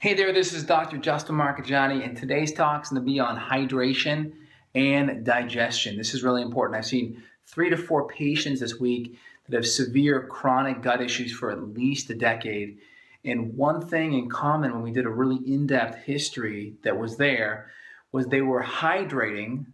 Hey there, this is Dr. Justin Marchegiani, and today's talk is going to be on hydration and digestion. This is really important. I've seen 3 to 4 patients this week that have severe chronic gut issues for at least a decade. And one thing in common when we did a really in-depth history that was there was they were hydrating,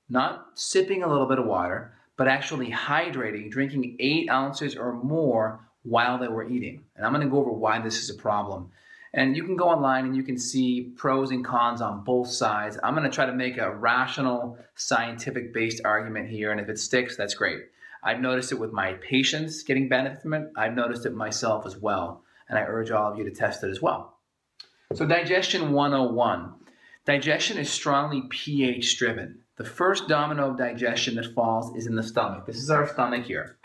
not sipping a little bit of water, but actually hydrating, drinking 8 ounces or more while they were eating. And I'm going to go over why this is a problem. And you can go online and you can see pros and cons on both sides. I'm going to try to make a rational, scientific-based argument here, and if it sticks, that's great. I've noticed it with my patients getting benefit from it. I've noticed it myself as well, and I urge all of you to test it as well. So Digestion 101. Digestion is strongly pH-driven. The first domino of digestion that falls is in the stomach. This is our stomach here.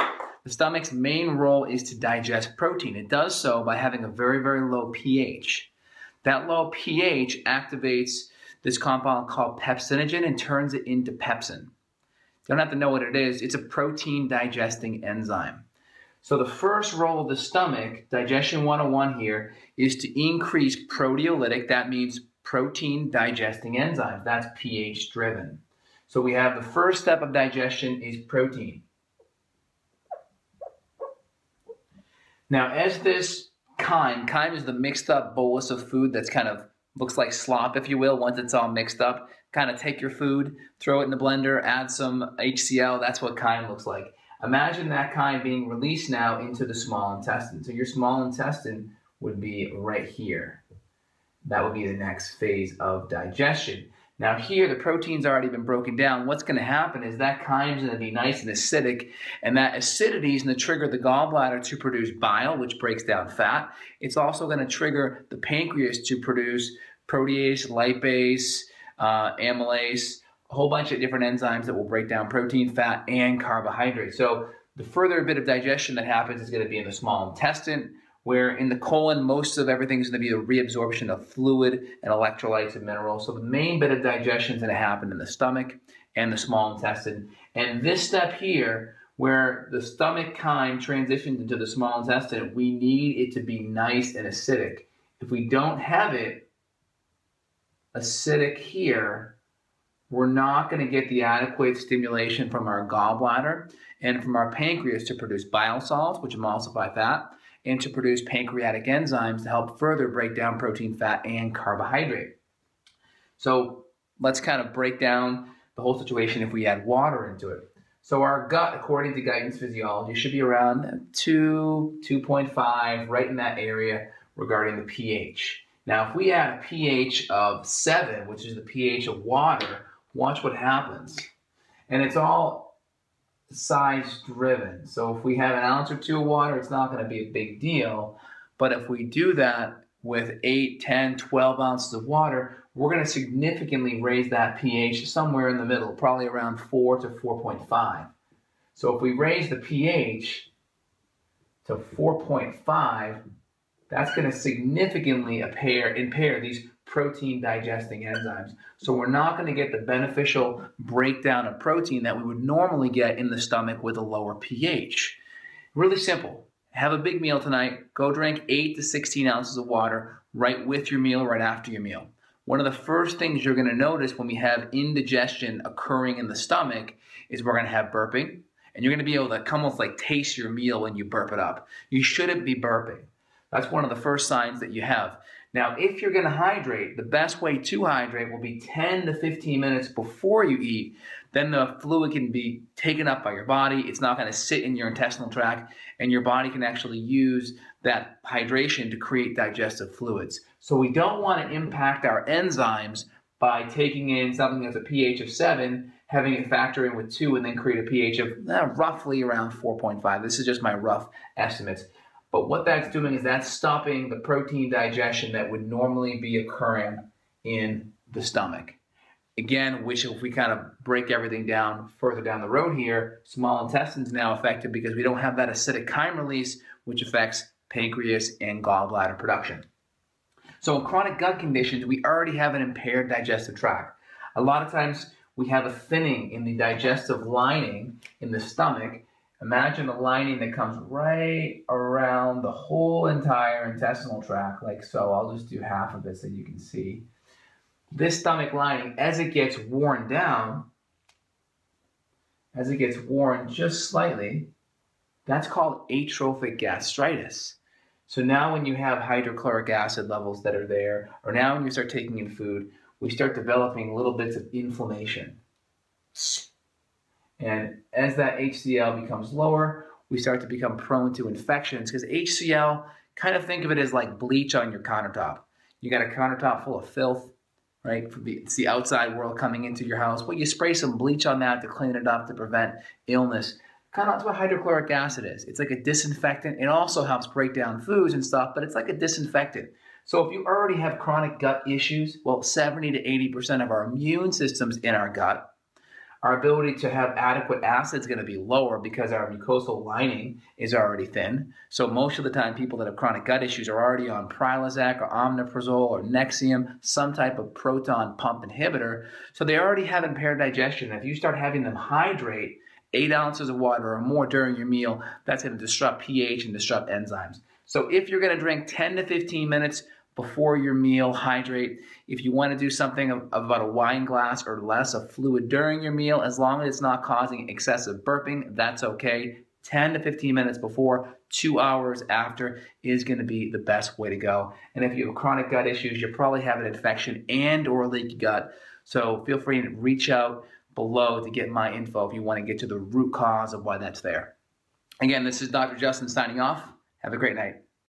The stomach's main role is to digest protein. It does so by having a very, very low pH. That low pH activates this compound called pepsinogen and turns it into pepsin. You don't have to know what it is. It's a protein digesting enzyme. So the first role of the stomach, Digestion 101 here, is to increase proteolytic. That means protein digesting enzymes. That's pH driven. So we have the first step of digestion is protein. Now, as this chyme is the mixed up bolus of food that's kind of looks like slop, if you will, once it's all mixed up. Kind of take your food, throw it in the blender, add some HCl. That's what chyme looks like. Imagine that chyme being released now into the small intestine. So your small intestine would be right here. That would be the next phase of digestion. Now here, the protein's already been broken down. What's going to happen is that chyme's going to be nice and acidic, and that acidity is going to trigger the gallbladder to produce bile, which breaks down fat. It's also going to trigger the pancreas to produce protease, lipase, amylase, a whole bunch of different enzymes that will break down protein, fat, and carbohydrates. So the further bit of digestion that happens is going to be in the small intestine, where in the colon, most of everything is going to be a reabsorption of fluid and electrolytes and minerals. So the main bit of digestion is going to happen in the stomach and the small intestine. And this step here, where the stomach chyme transitions into the small intestine, we need it to be nice and acidic. If we don't have it acidic here, we're not going to get the adequate stimulation from our gallbladder and from our pancreas to produce bile salts, which emulsify fat, and to produce pancreatic enzymes to help further break down protein, fat, and carbohydrate. So let's kind of break down the whole situation if we add water into it. So our gut, according to guidance physiology, should be around 2, 2.5, right in that area regarding the pH. Now, if we add a pH of 7, which is the pH of water, watch what happens. And it's all size driven. So if we have an ounce or 2 of water, it's not going to be a big deal. But if we do that with 8, 10, 12 ounces of water, we're going to significantly raise that pH somewhere in the middle, probably around 4 to 4.5. So if we raise the pH to 4.5, that's going to significantly impair these protein digesting enzymes. So we're not going to get the beneficial breakdown of protein that we would normally get in the stomach with a lower pH. Really simple. Have a big meal tonight. Go drink 8 to 16 ounces of water right with your meal, right after your meal. One of the first things you're going to notice when we have indigestion occurring in the stomach is we're going to have burping, and you're going to be able to almost like taste your meal when you burp it up. You shouldn't be burping. That's one of the first signs that you have. Now, if you're going to hydrate, the best way to hydrate will be 10 to 15 minutes before you eat. Then the fluid can be taken up by your body. It's not going to sit in your intestinal tract, and your body can actually use that hydration to create digestive fluids. So we don't want to impact our enzymes by taking in something that's a pH of 7, having it factor in with 2, and then create a pH of roughly around 4.5. This is just my rough estimates. But what that's doing is that's stopping the protein digestion that would normally be occurring in the stomach. Again, which if we kind of break everything down further down the road here, small intestine is now affected because we don't have that acidic chyme release, which affects pancreas and gallbladder production. So in chronic gut conditions, we already have an impaired digestive tract. A lot of times we have a thinning in the digestive lining in the stomach, Imagine a lining that comes right around the whole entire intestinal tract, like so. I'll just do half of it so you can see. This stomach lining, as it gets worn down, as it gets worn just slightly, that's called atrophic gastritis. So now when you have hydrochloric acid levels that are there, or now when you start taking in food, we start developing little bits of inflammation. And as that HCl becomes lower, we start to become prone to infections, because HCl, kind of think of it as like bleach on your countertop. You got a countertop full of filth, right? It's the outside world coming into your house. Well, you spray some bleach on that to clean it up to prevent illness. Kind of that's what hydrochloric acid is. It's like a disinfectant. It also helps break down foods and stuff, but it's like a disinfectant. So if you already have chronic gut issues, well, 70 to 80% of our immune system's in our gut. Our ability to have adequate acid is going to be lower because our mucosal lining is already thin. So most of the time, people that have chronic gut issues are already on Prilosec or omeprazole or Nexium, some type of proton pump inhibitor. So they already have impaired digestion. If you start having them hydrate 8 ounces of water or more during your meal, that's going to disrupt pH and disrupt enzymes. So if you're going to drink 10 to 15 minutes before your meal, hydrate. If you want to do something of about a wine glass or less of fluid during your meal, as long as it's not causing excessive burping, that's okay. 10 to 15 minutes before, 2 hours after is going to be the best way to go. And if you have chronic gut issues, you probably have an infection and or leaky gut. So feel free to reach out below to get my info if you want to get to the root cause of why that's there. Again, this is Dr. Justin signing off. Have a great night.